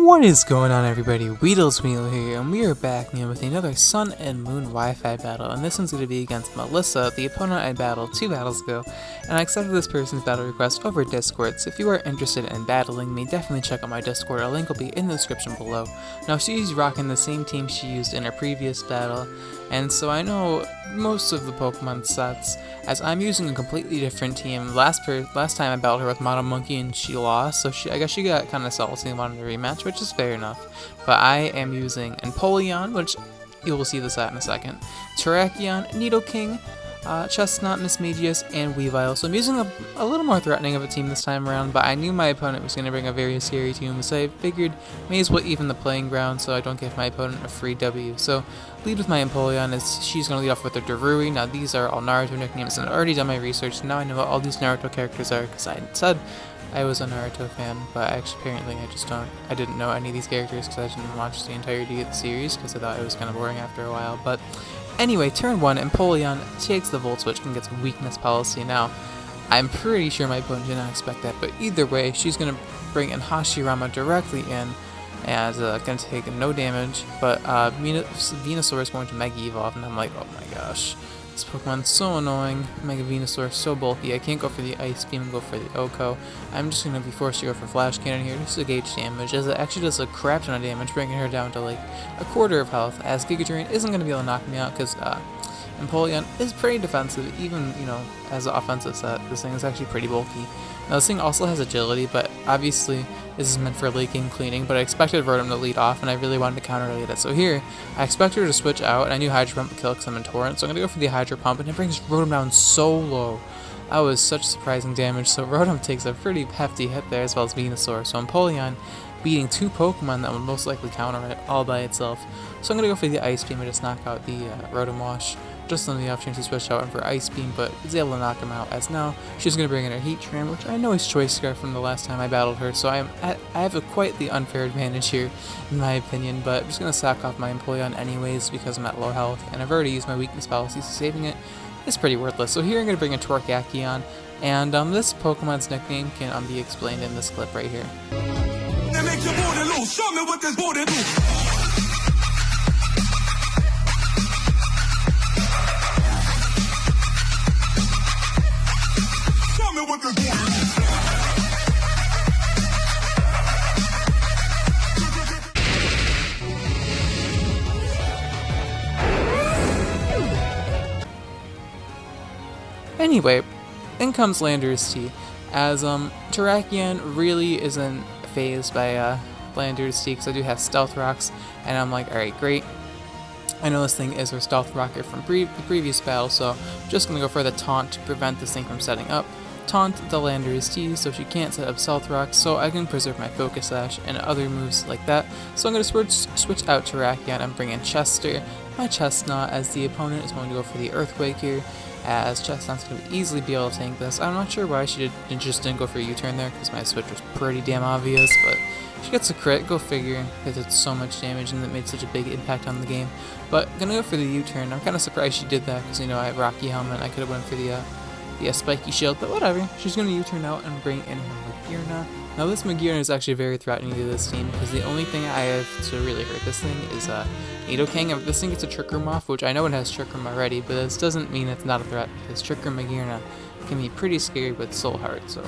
What is going on, everybody? Weedletwineedle here, and we are back again with another Sun and Moon Wi-Fi battle, and this one's going to be against Melissa, the opponent I battled 2 battles ago, and I accepted this person's battle request over Discord, so if you are interested in battling me, definitely check out my Discord. A link will be in the description below. Now, she's rocking the same team she used in her previous battle, and so I know most of the Pokemon sets, as I'm using a completely different team. Last time I battled her with Mono Monkey and she lost, so I guess she got kind of salty and wanted a rematch, which is fair enough. But I am using Empoleon, which you will see this at in a second, Terrakion, Nidoking, Chestnut, Mismagius, and Weavile. So I'm using a little more threatening of a team this time around, but I knew my opponent was going to bring a very scary team, so I figured may as well even the playing ground so I don't give my opponent a free W. So lead with my Empoleon, as she's going to lead off with her Darui. Now these are all Naruto nicknames, and I've already done my research, so now I know what all these Naruto characters are, because I said I was a Naruto fan, but actually apparently I didn't know any of these characters because I didn't watch the entirety of the series because I thought it was kind of boring after a while. But anyway, turn 1, Empoleon takes the Volt Switch and gets a weakness policy. Now, I'm pretty sure my opponent did not expect that, but either way, she's going to bring in Hashirama directly in, and going to take no damage, but Venusaur is going to Mega Evolve, and I'm like, oh my gosh, this Pokemon's so annoying. Mega Venusaur is so bulky, I can't go for the Ice Beam and go for the Oko. I'm just going to be forced to go for Flash Cannon here just to gauge damage, as it actually does a crap ton of damage, bringing her down to like a quarter of health, as Giga Drain isn't going to be able to knock me out, because Empoleon is pretty defensive, even, you know, as an offensive set. This thing is actually pretty bulky. Now this thing also has agility, but obviously this is meant for leaking cleaning, but I expected Rotom to lead off, and I really wanted to counter lead it. So here, I expected her to switch out, and I knew Hydro Pump would kill because I'm in Torrent, so I'm going to go for the Hydro Pump, and it brings Rotom down so low. That was such surprising damage, so Rotom takes a pretty hefty hit there, as well as Venusaur. So Empoleon beating 2 Pokemon that would most likely counter it all by itself. So I'm going to go for the Ice Beam and just knock out the Rotom Wash. Just on the opportunity to switch out for Ice Beam, but is able to knock him out, as now she's going to bring in her Heat Tram, which I know is Choice Scarf from the last time I battled her, so I have quite the unfair advantage here, in my opinion, but I'm just going to sack off my Empoleon anyways because I'm at low health, and I've already used my weakness policy, so saving it is pretty worthless. So here I'm going to bring in Torkakion, and this Pokemon's nickname can be explained in this clip right here. Show me what this border do. Anyway, in comes Landorus T, as Terrakion really isn't phased by Landorus T, because I do have Stealth Rocks, and I'm like, alright, great. I know this thing is her Stealth Rocket from the previous battle, so I'm just going to go for the Taunt to prevent this thing from setting up. Taunt the Landorus T so she can't set up Stealth Rocks, so I can preserve my Focus Sash and other moves like that. So I'm going to switch out Terrakion and bring in Chester, my Chestnut, as the opponent is going to go for the Earthquake here, as Chestnut's going to easily be able to tank this. I'm not sure why she just didn't go for a U-turn there, because my switch was pretty damn obvious, but she gets a crit, go figure, because it's so much damage and it made such a big impact on the game. But gonna go for the U-turn. I'm kind of surprised she did that, because, you know, I have Rocky Helmet, I could have went for the Spiky Shield, but whatever. She's gonna U-turn out and bring in her Magearna. Now this Magearna is actually very threatening to this team, because the only thing I have to really hurt this thing is Nidoking. If this thing gets a Trick Room off, which I know it has Trick Room already, but this doesn't mean it's not a threat, because Trick Room Magearna can be pretty scary with Soul Heart, so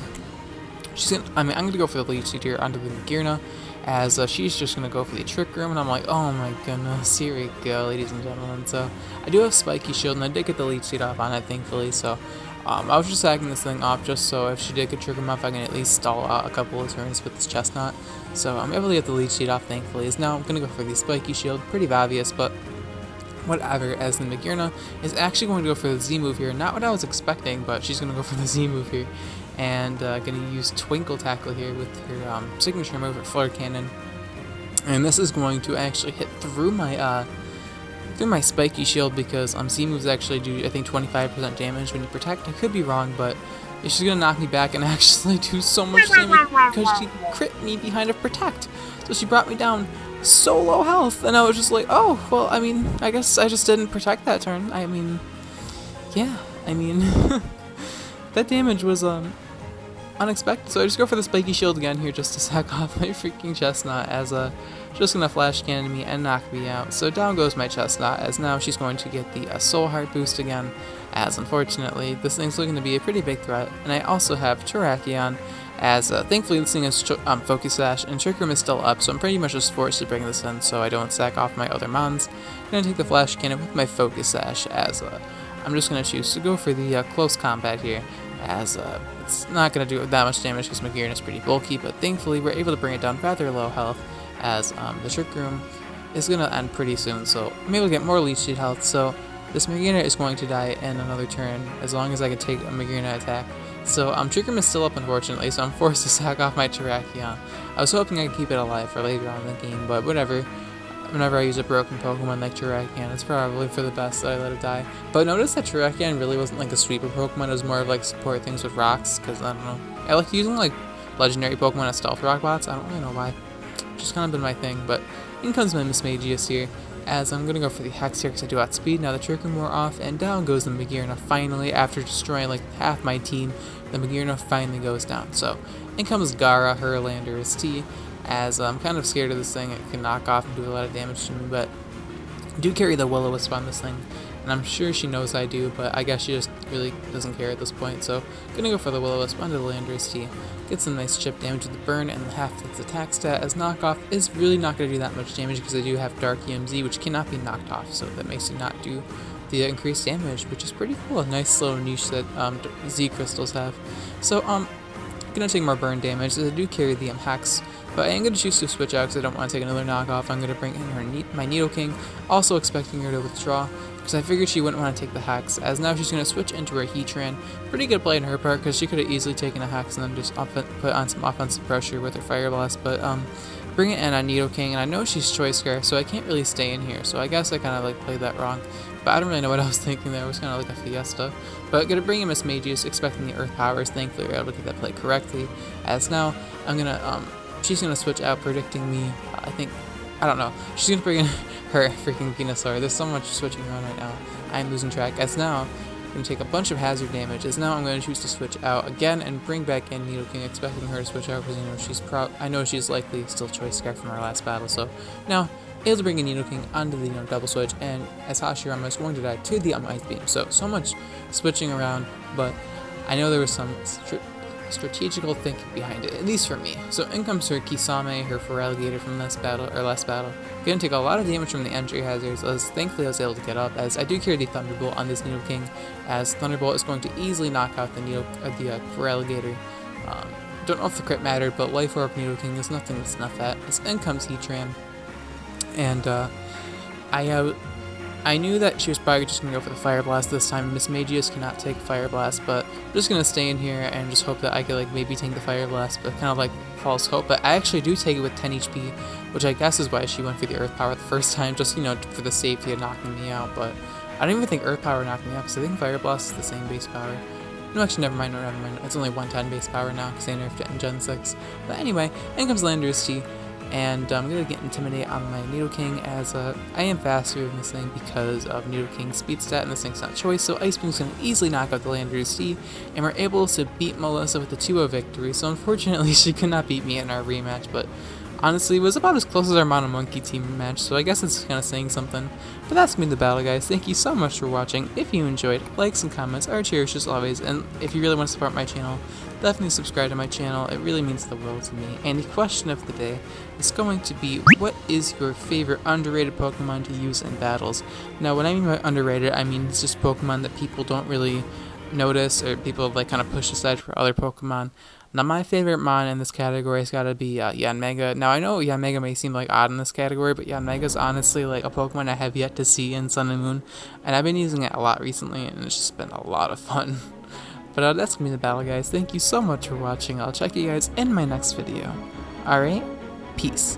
I'm gonna go for the leech seed here onto the Magearna, as she's just gonna go for the Trick Room, and I'm like, oh my goodness, here we go, ladies and gentlemen. So I do have Spiky Shield, and I did get the leech seed off on it, thankfully. So I was just hacking this thing off just so if she did get Trick Room off, I can at least stall out a couple of turns with this Chestnut. So I'm able to get the leech seed off, thankfully. Is now I'm gonna go for the Spiky Shield, pretty obvious, but whatever, as the Magearna is actually going to go for the Z move here. Not what I was expecting, but she's going to go for the Z move here. And going to use Twinkle Tackle here with her signature move at Flare Cannon. And this is going to actually hit through my Spiky Shield, because Z moves actually do, I think, 25% damage when you protect. I could be wrong, but she's going to knock me back and actually do so much damage because she crit me behind a protect. So she brought me down so low health, and I was just like, oh, well, I mean, I guess I just didn't protect that turn. I mean, yeah, I mean, that damage was unexpected. So I just go for the Spiky Shield again here just to sack off my freaking Chestnut, as just gonna flash cannon me and knock me out. So down goes my Chestnut, as now she's going to get the Soul Heart boost again, as unfortunately this thing's looking to be a pretty big threat. And I also have Terrakion, as thankfully this thing is Focus Sash, and Trick Room is still up, so I'm pretty much just forced to bring this in so I don't sack off my other mons. I'm going to take the Flash Cannon with my Focus Sash, as I'm just going to choose to go for the Close Combat here, as it's not going to do that much damage because Magearna is pretty bulky, but thankfully we're able to bring it down rather low health, as the Trick Room is going to end pretty soon, so I'm able to get more Leech Seed health. So this Magearna is going to die in another turn, as long as I can take a Magearna attack. So Trick Room is still up, unfortunately, so I'm forced to sack off my Terrakion. I was hoping I could keep it alive for later on in the game, but whatever. Whenever I use a broken Pokemon like Terrakion, it's probably for the best that I let it die. But notice that Terrakion really wasn't like a sweeper Pokemon, it was more of like support things with rocks, because I don't know. I like using like legendary Pokemon as stealth rock bots, I don't really know why. Just kind of been my thing, but in comes my Mismagius here, as I'm going to go for the Hex here because I do outspeed. Now the Trick Room wore off, and down goes the Magearna finally. After destroying like half my team, the Magearna finally goes down. So in comes Gara, her Landorus T, as I'm kind of scared of this thing. It can knock off and do a lot of damage to me, but I do carry the Will-O-Wisp on this thing, and I'm sure she knows I do, but I guess she just really doesn't care at this point. So gonna go for the Will-O-Wisp onto the Landorus T. Get some nice chip damage with the burn and half its attack stat, as knockoff is really not going to do that much damage because I do have Dark EMZ, which cannot be knocked off, so that makes it not do the increased damage, which is pretty cool. A nice little niche that Z crystals have. So gonna take more burn damage, as I do carry the Hex, but I am going to choose to switch out because I don't want to take another knockoff. I'm going to bring in my Nidoking, also expecting her to withdraw, because I figured she wouldn't want to take the Hex, as now she's going to switch into her Heatran. Pretty good play on her part, because she could have easily taken a Hex and then just put on some offensive pressure with her Fire Blast, but bring it in on Nidoking, and I know she's Choice Scarf, so I can't really stay in here, so I guess I kind of like played that wrong. But I don't really know what I was thinking there. It was kind of like a fiesta. But gonna bring in Mismagius, expecting the Earth Powers. Thankfully, we were able to get that play correctly, as now I'm going to she's going to switch out, predicting me, I don't know. She's going to bring in her freaking Venusaur. There's so much switching around right now. I'm losing track. As now, I'm going to take a bunch of hazard damage. As now, I'm going to choose to switch out again and bring back in Nidoking, expecting her to switch out because, you know, I know she's likely still Choice Scarf from our last battle. So now, able to bring in Nidoking onto the double switch, and as Hashirama is going to die to the Ice Beam. So much switching around, but I know there was some strategical thinking behind it, at least for me. So in comes her Kisame, her Feraligatr from last battle. Gonna take a lot of damage from the entry hazards, as thankfully I was able to get up, as I do carry the Thunderbolt on this Nidoking, as Thunderbolt is going to easily knock out the Feraligatr. Don't know if the crit mattered, but Life Orb Nidoking is nothing to snuff at. As in comes Heatran, and I knew that she was probably just going to go for the Fire Blast this time. Mismagius cannot take Fire Blast, but I'm just going to stay in here and just hope that I could like maybe take the Fire Blast, but kind of like false hope. But I actually do take it with 10 HP, which I guess is why she went for the Earth Power the first time, just, you know, for the safety of knocking me out. But I don't even think Earth Power knocked me out, because I think Fire Blast is the same base power. No, actually, never mind. It's only 110 base power now, because they nerfed it in Gen 6. But anyway, in comes Landorus T. And I'm going to get Intimidate on my Nidoking, as I am faster than this thing because of Nidoking's speed stat, and this thing's not Choice, so Ice Beam's going to easily knock out the Landorus T, and we're able to beat Melissa with a 2-0 victory. So unfortunately, she could not beat me in our rematch, but Honestly, it was about as close as our Mono Monkey team match, so I guess it's kind of saying something. But that's been the battle, guys. Thank you so much for watching. If you enjoyed, likes and comments are cherished as always, and if you really want to support my channel, definitely subscribe to my channel. It really means the world to me. And the question of the day is going to be, what is your favorite underrated Pokemon to use in battles? Now, when I mean by underrated, I mean it's just Pokemon that people don't really notice or people like kind of push aside for other Pokemon. Now, my favorite mon in this category has got to be Yanmega. Now, I know Yanmega may seem like odd in this category, but Yanmega's honestly like a Pokemon I have yet to see in Sun and Moon, and I've been using it a lot recently, and it's just been a lot of fun. But that's gonna be the battle, guys. Thank you so much for watching. I'll check you guys in my next video. Alright, peace.